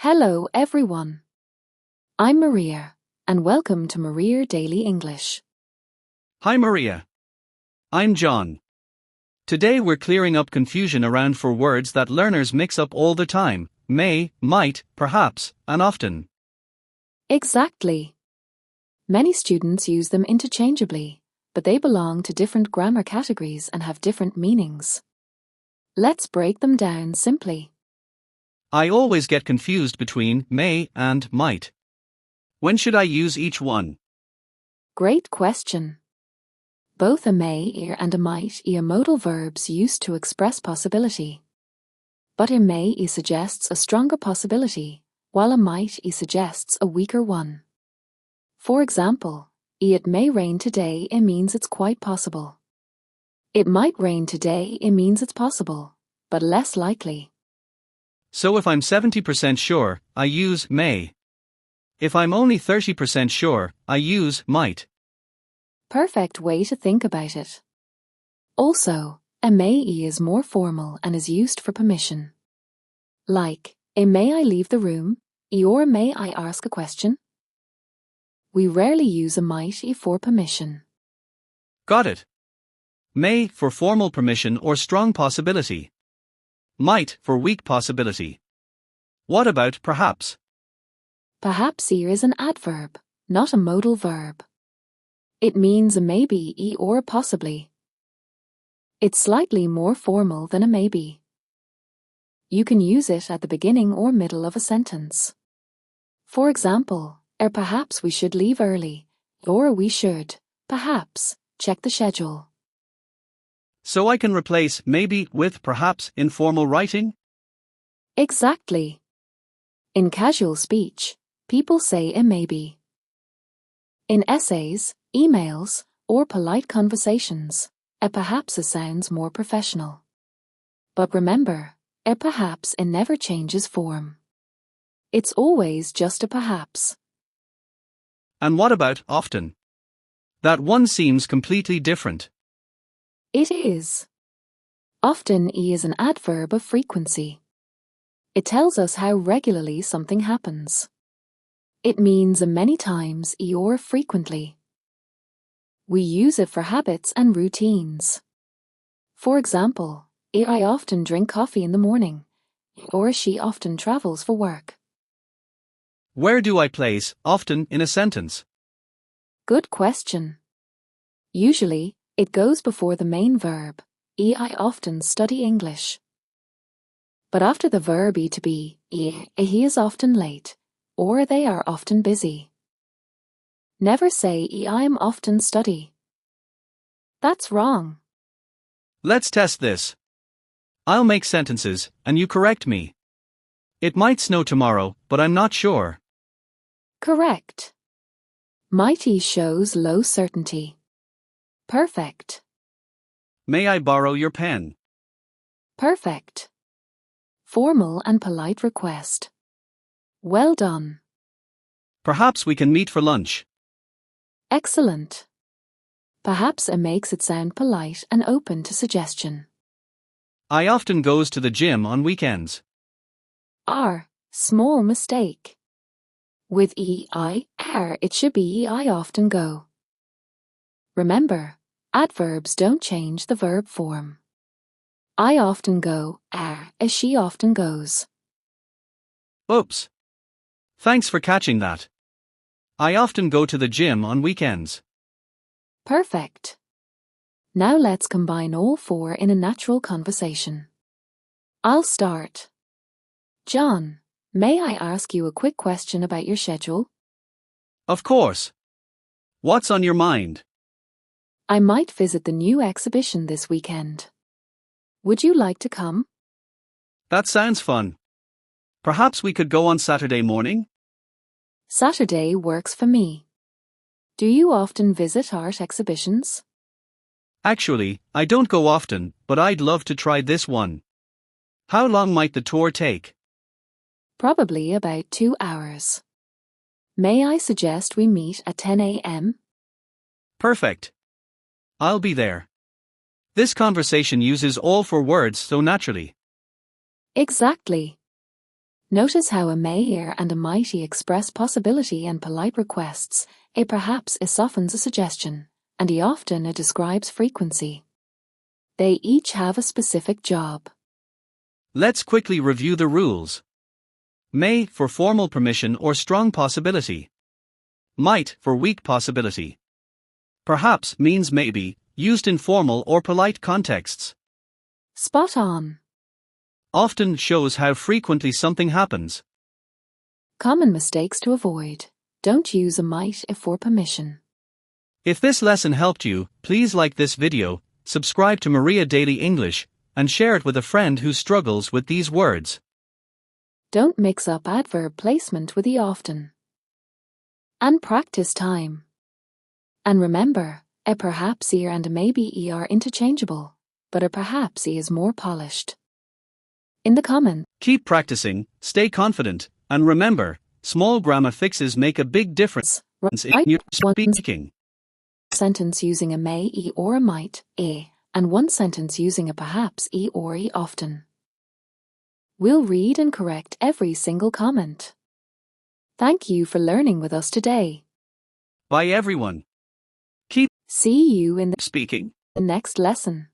Hello, everyone. I'm Maria, and welcome to Maria Daily English. Hi Maria. I'm John. Today we're clearing up confusion around four words that learners mix up all the time: may, might, perhaps, and often. Exactly. Many students use them interchangeably, but they belong to different grammar categories and have different meanings. Let's break them down simply. I always get confused between may and might. When should I use each one? Great question. Both a may and a might are modal verbs used to express possibility. But a may suggests a stronger possibility, while a might suggests a weaker one. For example, it may rain today means it's quite possible. It might rain today means it's possible, but less likely. So if I'm 70% sure, I use may. If I'm only 30% sure, I use might. Perfect way to think about it. Also, a may is more formal and is used for permission. Like, may I leave the room, or may I ask a question? We rarely use a might for permission. Got it. May for formal permission or strong possibility. Might for weak possibility. What about perhaps? Perhaps here is an adverb, not a modal verb. It means a maybe or a possibly. It's slightly more formal than a maybe. You can use it at the beginning or middle of a sentence. For example, perhaps we should leave early, or we should, perhaps, check the schedule. So I can replace maybe with perhaps in formal writing? Exactly. In casual speech, people say a maybe. In essays, emails, or polite conversations, a perhaps sounds more professional. But remember, a perhaps never changes form. It's always just a perhaps. And what about often? That one seems completely different. It is. Often is an adverb of frequency. It tells us how regularly something happens. It means many times or frequently. We use it for habits and routines. For example, I often drink coffee in the morning, or she often travels for work. Where do I place often in a sentence? Good question. Usually, it goes before the main verb, I often study English. But after the verb to be, he is often late, or they are often busy. Never say I'm often study. That's wrong. Let's test this. I'll make sentences, and you correct me. It might snow tomorrow, but I'm not sure. Correct. Mighty shows low certainty. Perfect. May I borrow your pen? Perfect. Formal and polite request. Well done. Perhaps we can meet for lunch. Excellent. Perhaps it makes it sound polite and open to suggestion. I often goes to the gym on weekends. Small mistake. With it should be I often go. Remember, adverbs don't change the verb form. I often go, as she often goes. Oops. Thanks for catching that. I often go to the gym on weekends. Perfect. Now let's combine all four in a natural conversation. I'll start. John, may I ask you a quick question about your schedule? Of course. What's on your mind? I might visit the new exhibition this weekend. Would you like to come? That sounds fun. Perhaps we could go on Saturday morning? Saturday works for me. Do you often visit art exhibitions? Actually, I don't go often, but I'd love to try this one. How long might the tour take? Probably about 2 hours. May I suggest we meet at 10 a.m.? Perfect. I'll be there. This conversation uses all four words so naturally. Exactly. Notice how a may ere and a might express possibility and polite requests. A perhaps softens a suggestion, and often describes frequency. They each have a specific job. Let's quickly review the rules. May for formal permission or strong possibility. Might for weak possibility. Perhaps means maybe, used in formal or polite contexts. Spot on. Often shows how frequently something happens. Common mistakes to avoid. Don't use a might for permission. If this lesson helped you, please like this video, subscribe to Maria Daily English, and share it with a friend who struggles with these words. Don't mix up adverb placement with often. And practice time. And remember, a perhaps and a maybe are interchangeable, but a perhaps is more polished. In the comment, keep practicing, stay confident, and remember, small grammar fixes make a big difference in your speaking. Sentence using a may or a might, and one sentence using a perhaps or often. We'll read and correct every single comment. Thank you for learning with us today. Bye everyone. See you in the speaking next lesson.